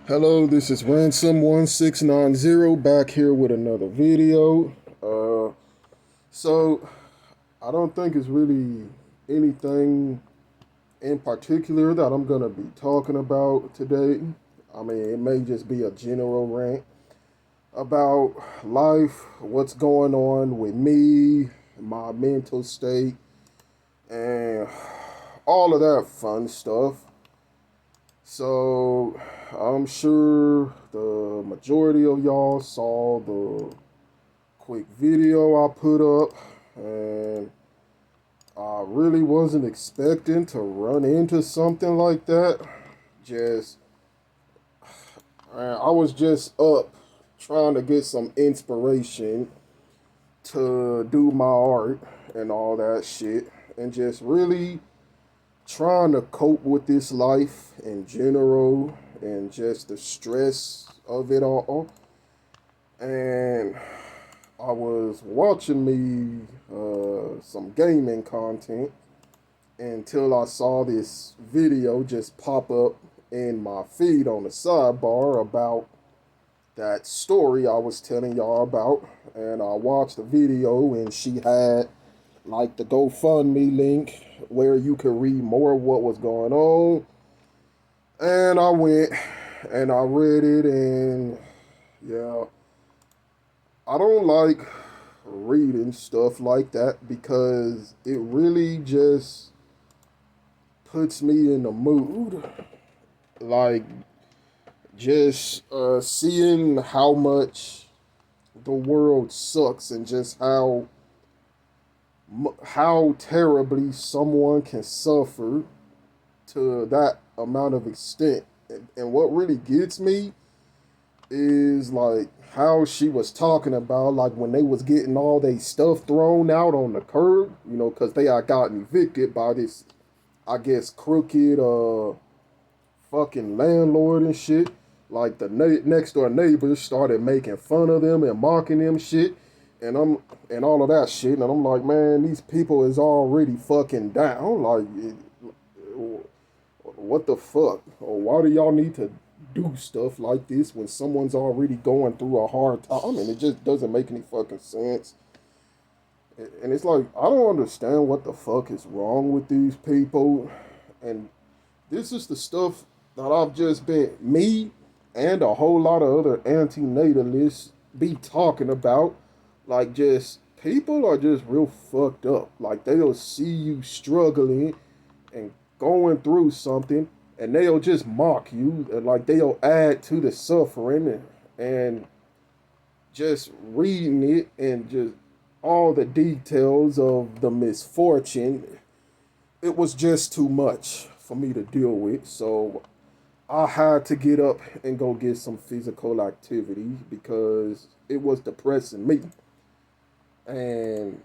Hello, this is Ransom1690 back here with another video. So I don't think it's really anything in particular that I'm gonna be talking about today. I mean, it may just be a general rant about life, what's going on with me, my mental state, and all of that fun stuff. So I'm sure the majority of y'all saw the quick video I put up, and I really wasn't expecting to run into something like that. Just, I was just up trying to get some inspiration to do my art and all that shit, and just really trying to cope with this life in general and just the stress of it all. And I was watching me some gaming content until I saw this video just pop up in my feed on the sidebar about that story I was telling y'all about. And I watched the video, and she had like the GoFundMe link where you could read more of what was going on. And I went and I read it, and yeah, I don't like reading stuff like that because it really just puts me in the mood. Like, just seeing how much the world sucks and just how terribly someone can suffer to that amount of extent. And what really gets me is like how she was talking about, like when they was getting all their stuff thrown out on the curb, because they had gotten evicted by this, I guess, crooked fucking landlord and shit. Like the next door neighbors started making fun of them and mocking them shit, and all of that shit. And I'm like, man, these people is already fucking down. Like, what the fuck? Or why do y'all need to do stuff like this when someone's already going through a hard time? And it just doesn't make any fucking sense. And it's like, I don't understand what the fuck is wrong with these people. And this is the stuff that I've just been, me and a whole lot of other anti-natalists be talking about. Like, just, people are just real fucked up. Like, they'll see you struggling and going through something, and they'll just mock you, and like they'll add to the suffering, and just reading it and just all the details of the misfortune, it was just too much for me to deal with. So I had to get up and go get some physical activity because it was depressing me. And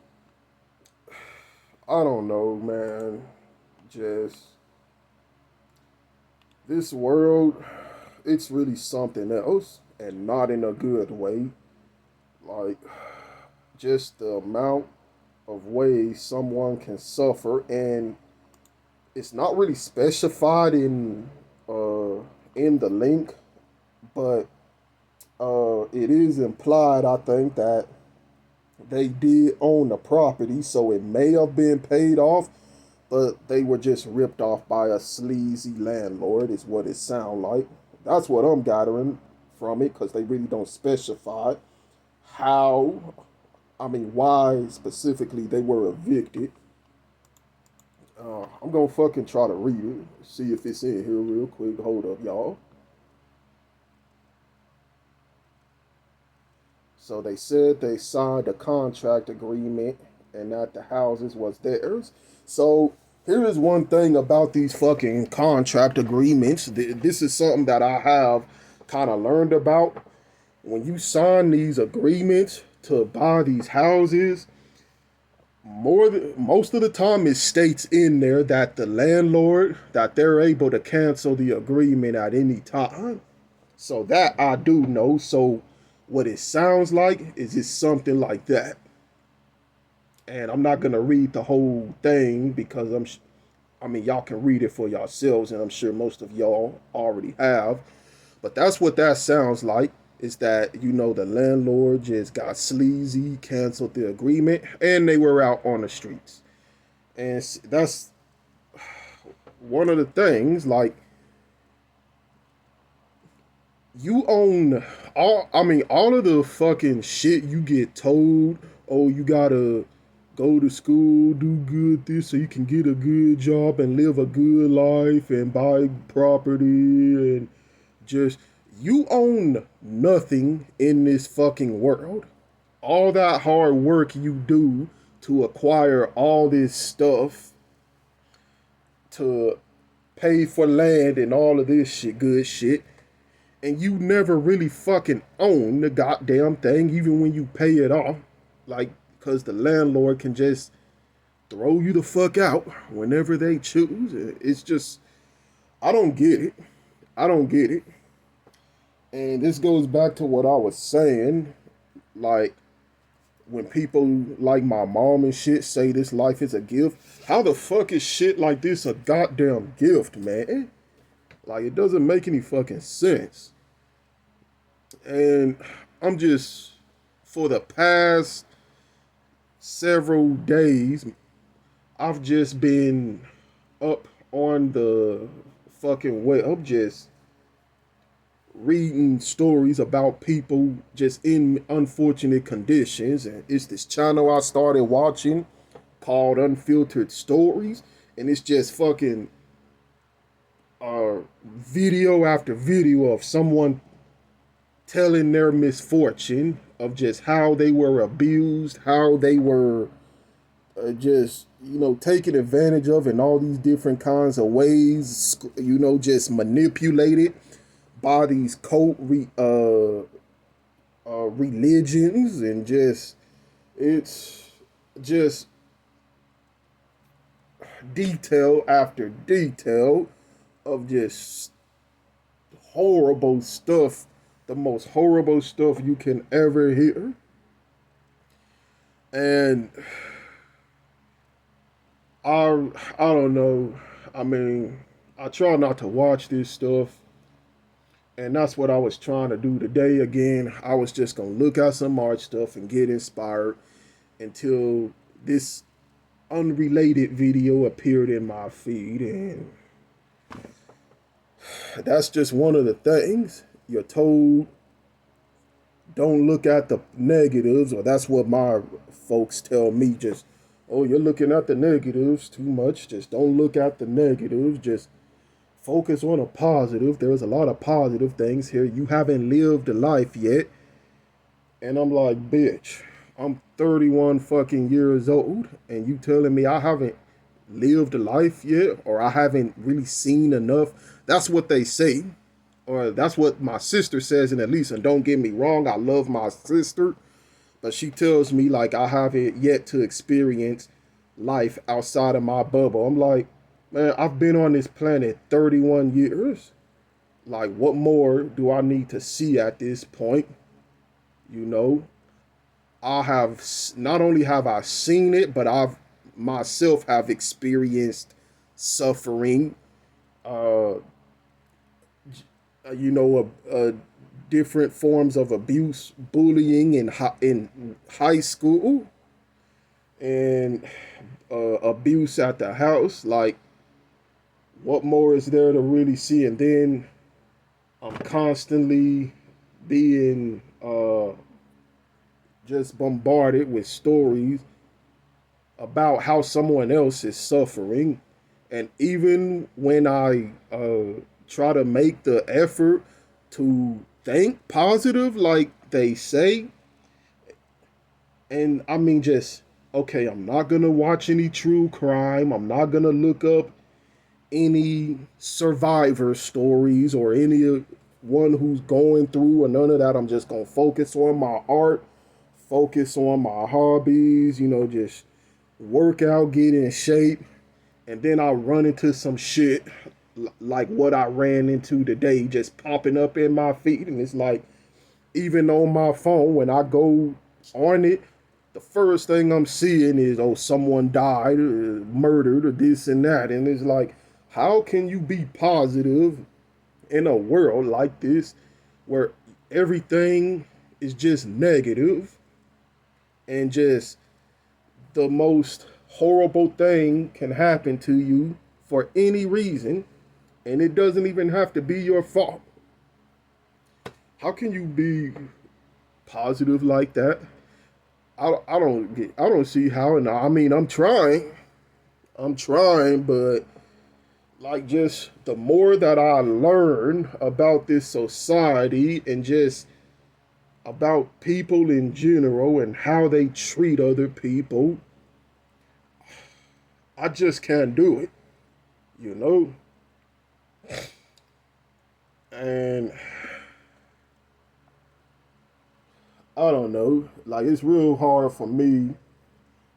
I don't know, man. Just this world, it's really something else, and not in a good way. Like, just the amount of ways someone can suffer, and it's not really specified in the link, but it is implied, I think, that they did own the property, so it may have been paid off, but they were just ripped off by a sleazy landlord, is what it sounds like. That's what I'm gathering from it, because they really don't specify how, I mean, why specifically they were evicted. I'm gonna fucking try to read it, see if it's in here real quick. Hold up, y'all. So they said they signed a contract agreement and that the houses was theirs. So here is one thing about these fucking contract agreements. This is something that I have kind of learned about. When you sign these agreements to buy these houses, most of the time it states in there that the landlord, that they're able to cancel the agreement at any time. So that I do know. So what it sounds like is just something like that. And I'm not gonna read the whole thing because I mean, y'all can read it for yourselves, and I'm sure most of y'all already have. But that's what that sounds like. Is that, the landlord just got sleazy, canceled the agreement, and they were out on the streets. And that's one of the things. Like, you own all of the fucking shit you get told. Oh, you gotta go to school, do good this so you can get a good job and live a good life and buy property and just, you own nothing in this fucking world. All that hard work you do to acquire all this stuff, to pay for land and all of this shit, good shit, and you never really fucking own the goddamn thing, even when you pay it off. Like, because the landlord can just throw you the fuck out whenever they choose. It's just, I don't get it. I don't get it. And this goes back to what I was saying. Like, when people like my mom and shit say this life is a gift, how the fuck is shit like this a goddamn gift, man? Like, it doesn't make any fucking sense. And I'm just, for the past several days, I've just been up on the fucking way. I'm just reading stories about people just in unfortunate conditions. And it's this channel I started watching called Unfiltered Stories. And it's just fucking video after video of someone telling their misfortune of just how they were abused, how they were just, taken advantage of in all these different kinds of ways, just manipulated by these religions, and just, it's just detail after detail of just horrible stuff, the most horrible stuff you can ever hear. And I don't know. I mean, I try not to watch this stuff. And that's what I was trying to do today. Again, I was just going to look at some art stuff and get inspired until this unrelated video appeared in my feed. And that's just one of the things. You're told, don't look at the negatives, or that's what my folks tell me. Just, oh, you're looking at the negatives too much. Just don't look at the negatives. Just focus on a positive. There's a lot of positive things here. You haven't lived a life yet. And I'm like, bitch, I'm 31 fucking years old, and you telling me I haven't lived a life yet, or I haven't really seen enough. That's what they say. Or that's what my sister says, and at least, and don't get me wrong, I love my sister, but she tells me like I haven't yet to experience life outside of my bubble. I'm like, man, I've been on this planet 31 years. Like, what more do I need to see at this point? I have, not only have I seen it, but I've myself have experienced suffering, different forms of abuse, bullying in high school, and abuse at the house. Like, what more is there to really see? And then I'm constantly being just bombarded with stories about how someone else is suffering. And even when I try to make the effort to think positive, like they say, and I mean, just, okay, I'm not going to watch any true crime. I'm not going to look up any survivor stories or anyone who's going through, or none of that. I'm just going to focus on my art, focus on my hobbies, just work out, get in shape. And then I'll run into some shit like what I ran into today, just popping up in my feed. And it's like, even on my phone, when I go on it, the first thing I'm seeing is, oh, someone died, or murdered, or this and that. And it's like, how can you be positive in a world like this where everything is just negative and just the most horrible thing can happen to you for any reason, and it doesn't even have to be your fault. How can you be positive like that? I don't see how. And I mean, I'm trying, but like just the more that I learn about this society and just about people in general and how they treat other people, I just can't do it, you know? And I don't know, like it's real hard for me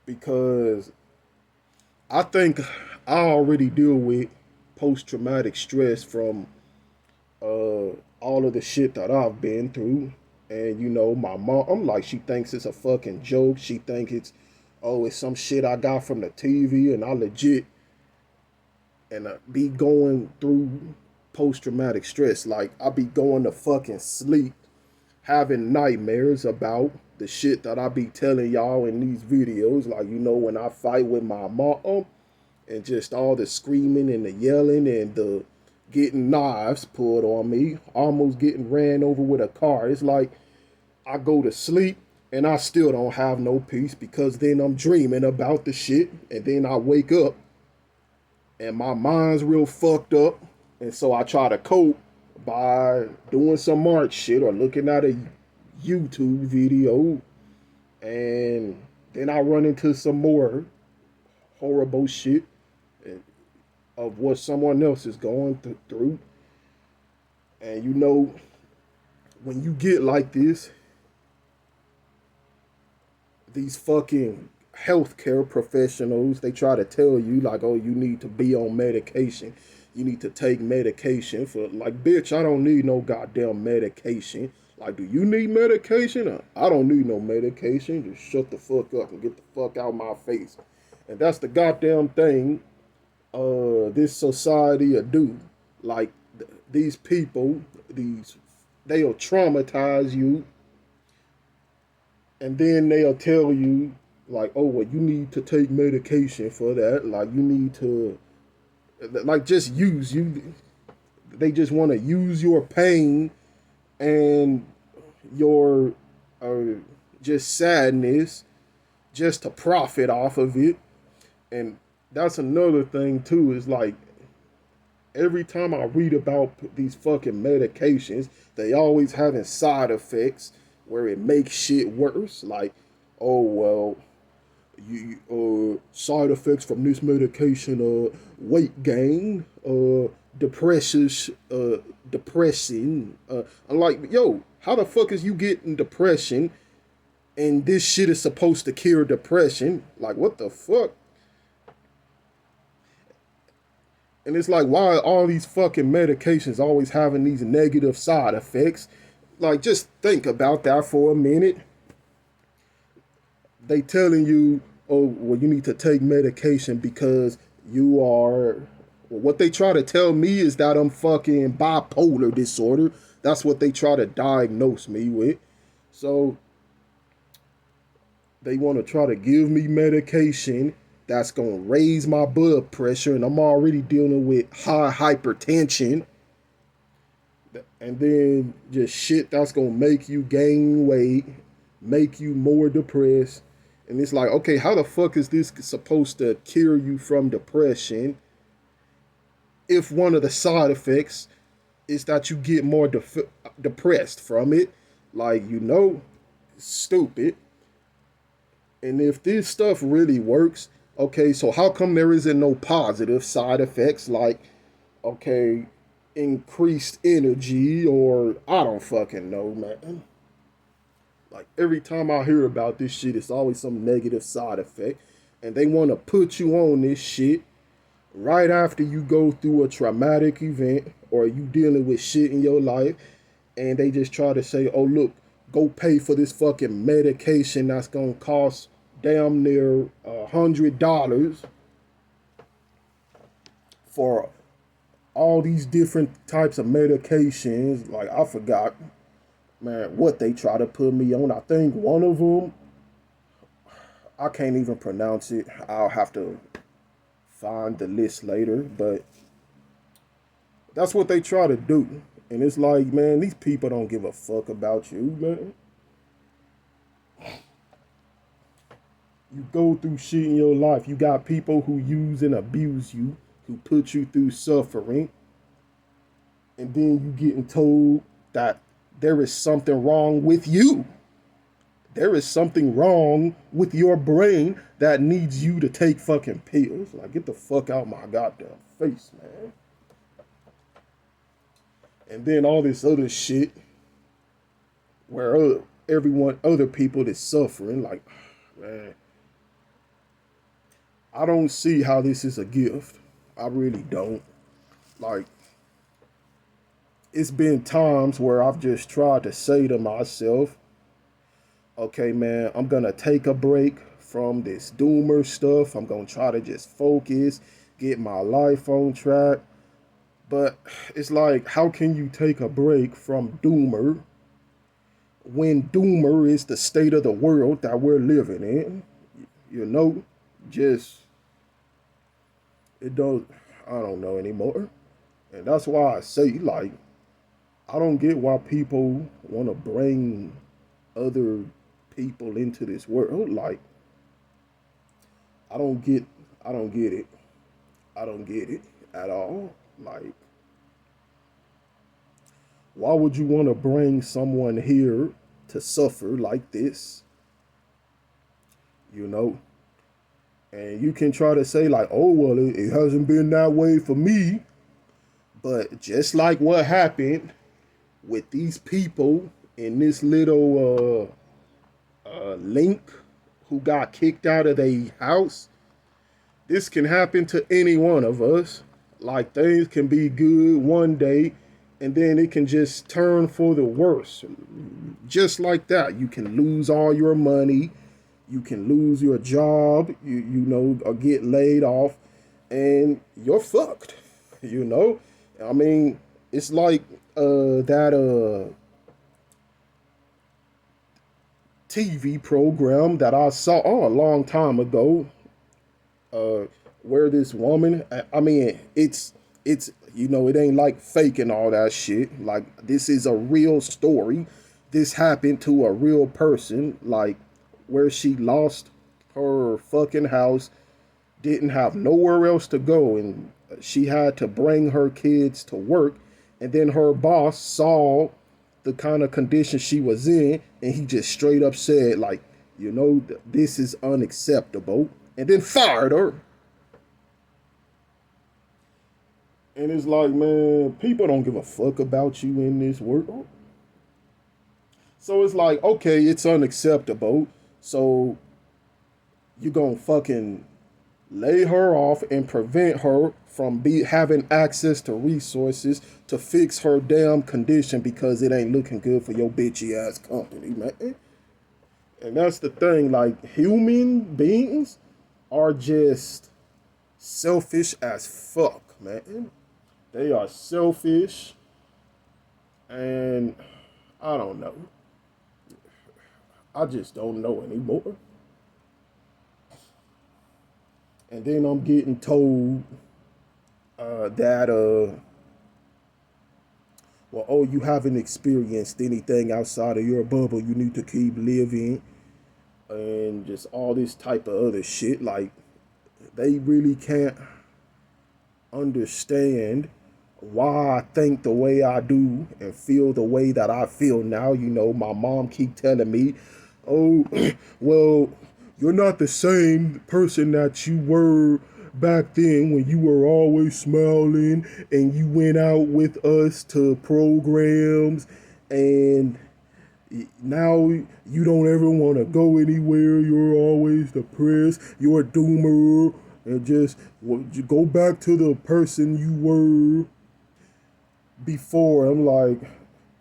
because I think I already deal with post traumatic stress from all of the shit that I've been through. And you know, my mom, I'm like, she thinks it's a fucking joke. She thinks it's, oh, it's some shit I got from the TV, and I legit and I be going through post traumatic stress. Like I be going to fucking sleep having nightmares about the shit that I be telling y'all in these videos. Like, you know, when I fight with my mom and just all the screaming and the yelling and the getting knives pulled on me, almost getting ran over with a car. It's like I go to sleep and I still don't have no peace because then I'm dreaming about the shit and then I wake up and my mind's real fucked up. And so I try to cope by doing some art shit or looking at a YouTube video. And then I run into some more horrible shit of what someone else is going through. And you know, when you get like this, these fucking healthcare professionals, they try to tell you like, oh, you need to be on medication. You need to take medication for, like, bitch, I don't need no goddamn medication. Like, do you need medication? I don't need no medication. Just shut the fuck up and get the fuck out of my face. And that's the goddamn thing this society will do. Like, these people, they'll traumatize you, and then they'll tell you, like, oh, well, you need to take medication for that. Like, you need to, like, just use you. They just want to use your pain and your just sadness just to profit off of it. And that's another thing too, is like every time I read about these fucking medications, they always having side effects where it makes shit worse. Like, oh well, you side effects from this medication, weight gain, depression. I'm like, yo, how the fuck is you getting depression and this shit is supposed to cure depression? Like, what the fuck? And it's like, why are all these fucking medications always having these negative side effects? Like, just think about that for a minute. They telling you, oh, well, you need to take medication because you are, well, what they try to tell me is that I'm fucking bipolar disorder. That's what they try to diagnose me with. So they want to try to give me medication that's going to raise my blood pressure, and I'm already dealing with high hypertension. And then just shit that's going to make you gain weight, make you more depressed. And it's like, okay, how the fuck is this supposed to cure you from depression if one of the side effects is that you get more depressed from it? Like, you know, stupid. And if this stuff really works, okay, so how come there isn't no positive side effects like, okay, increased energy, or I don't fucking know, man. Like, every time I hear about this shit, it's always some negative side effect. And they want to put you on this shit right after you go through a traumatic event or you dealing with shit in your life. And they just try to say, oh, look, go pay for this fucking medication that's going to cost damn near $100 for all these different types of medications. Like, I forgot, man, what they try to put me on. I think one of them, I can't even pronounce it. I'll have to find the list later, but that's what they try to do. And it's like, man, these people don't give a fuck about you, man. You go through shit in your life. You got people who use and abuse you, who put you through suffering, and then you getting told that there is something wrong with you. There is something wrong with your brain that needs you to take fucking pills. Like, get the fuck out my goddamn face, man. And then all this other shit where other people is suffering. Like, man, I don't see how this is a gift. I really don't. Like, it's been times where I've just tried to say to myself, okay, man, I'm going to take a break from this doomer stuff. I'm going to try to just focus, get my life on track. But it's like, how can you take a break from doomer when doomer is the state of the world that we're living in? You know, just, I don't know anymore. And that's why I say, like, I don't get why people want to bring other people into this world. Like, I don't get it. I don't get it at all. Like, why would you want to bring someone here to suffer like this? You know? And you can try to say, like, oh, well, it hasn't been that way for me. But just like what happened with these people in this little link who got kicked out of their house, this can happen to any one of us. Like, things can be good one day, and then it can just turn for the worse. Just like that. You can lose all your money. You can lose your job, you know, or get laid off, and you're fucked, you know? I mean, it's like that TV program that I saw a long time ago, where this woman, I mean, it's you know, it ain't like fake and all that shit. Like, this is a real story. This happened to a real person, like, where she lost her fucking house, didn't have nowhere else to go, and she had to bring her kids to work. And then her boss saw the kind of condition she was in, and he just straight up said, like, you know, this is unacceptable, and then fired her. And it's like, man, people don't give a fuck about you in this world. So it's like, okay, it's unacceptable. So you're gonna fucking lay her off and prevent her from having access to resources to fix her damn condition because it ain't looking good for your bitchy ass company, man. And that's the thing, like, human beings are just selfish as fuck, man. They are selfish, and I don't know. I just don't know anymore. And then I'm getting told that, well, oh, you haven't experienced anything outside of your bubble. You need to keep living, and just all this type of other shit. Like, they really can't understand why I think the way I do and feel the way that I feel now. You know, my mom keep telling me, oh, well, you're not the same person that you were back then when you were always smiling and you went out with us to programs, and now you don't ever want to go anywhere. You're always depressed. You're a doomer, and just go back to the person you were before. I'm like,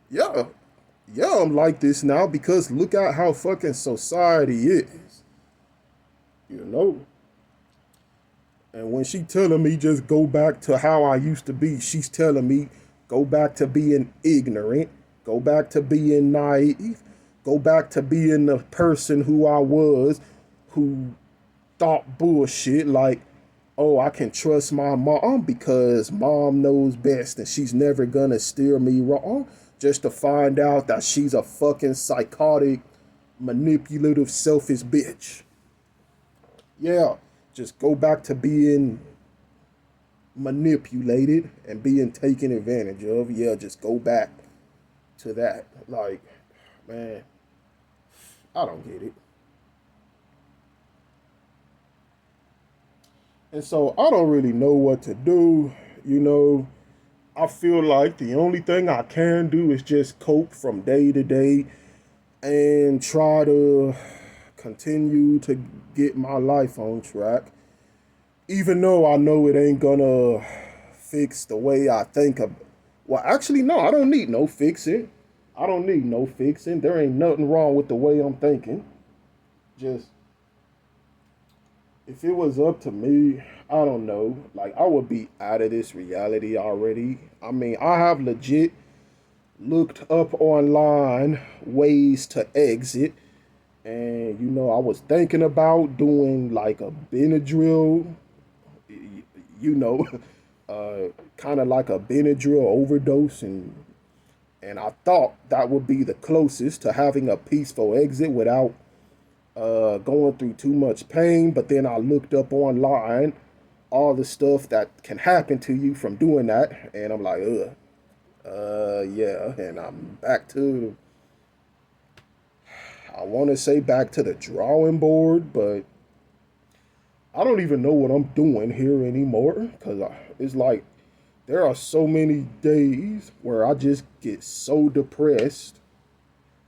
yeah, I'm like this now because look at how fucking society is, you know? And when she telling me just go back to how I used to be, she's telling me go back to being ignorant, go back to being naive, go back to being the person who I was, who thought bullshit like, oh, I can trust my mom because mom knows best and she's never gonna steer me wrong. Just to find out that she's a fucking psychotic, manipulative, selfish bitch. Yeah, just go back to being manipulated and being taken advantage of. Yeah, just go back to that. Like, man, I don't get it. And so I don't really know what to do. You know, I feel like the only thing I can do is just cope from day to day and try to continue to get my life on track. Even though I know it ain't gonna fix the way I think of. Well, actually, no, I don't need no fixing. I don't need no fixing. There ain't nothing wrong with the way I'm thinking. Just if it was up to me, I don't know. Like I would be out of this reality already. I mean, I have legit looked up online ways to exit, and I was thinking about doing like a Benadryl, you know, kind of like a Benadryl overdose, and I thought that would be the closest to having a peaceful exit without going through too much pain. But then I looked up online all the stuff that can happen to you from doing that, and I'm like, yeah, and I'm back to, I want to say back to the drawing board, but I don't even know what I'm doing here anymore because it's like there are so many days where I just get so depressed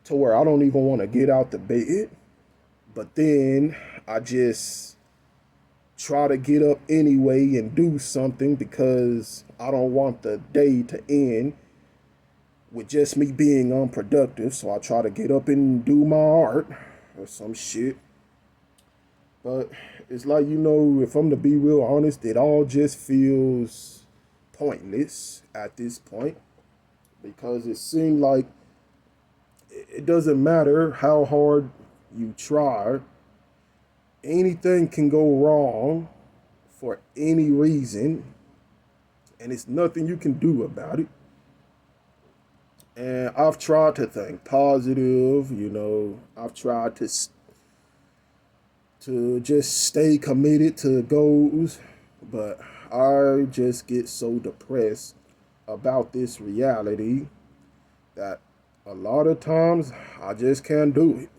to where I don't even want to get out the bed. But then I just try to get up anyway and do something because I don't want the day to end with just me being unproductive. So I try to get up and do my art or some shit. But it's like, if I'm to be real honest, it all just feels pointless at this point because it seemed like it doesn't matter how hard you try, anything can go wrong for any reason, and it's nothing you can do about it. And I've tried to think positive, I've tried to just stay committed to goals, but I just get so depressed about this reality that a lot of times I just can't do it.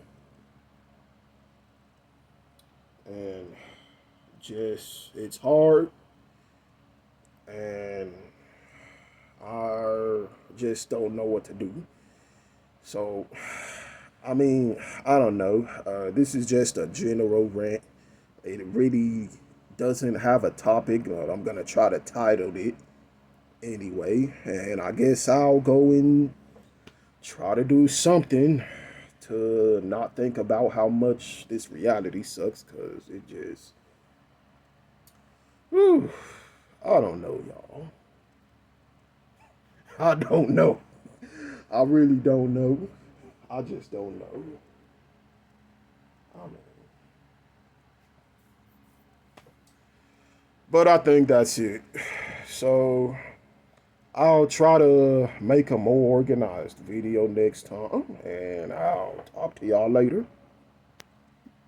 And just, it's hard, and I just don't know what to do. So, I mean, I don't know. This is just a general rant. It really doesn't have a topic, but I'm going to try to title it anyway. And I guess I'll go and try to do something to not think about how much this reality sucks because it just, whew, I don't know, y'all. I don't know. I really don't know. I just don't know. I mean, but I think that's it. So I'll try to make a more organized video next time, and I'll talk to y'all later.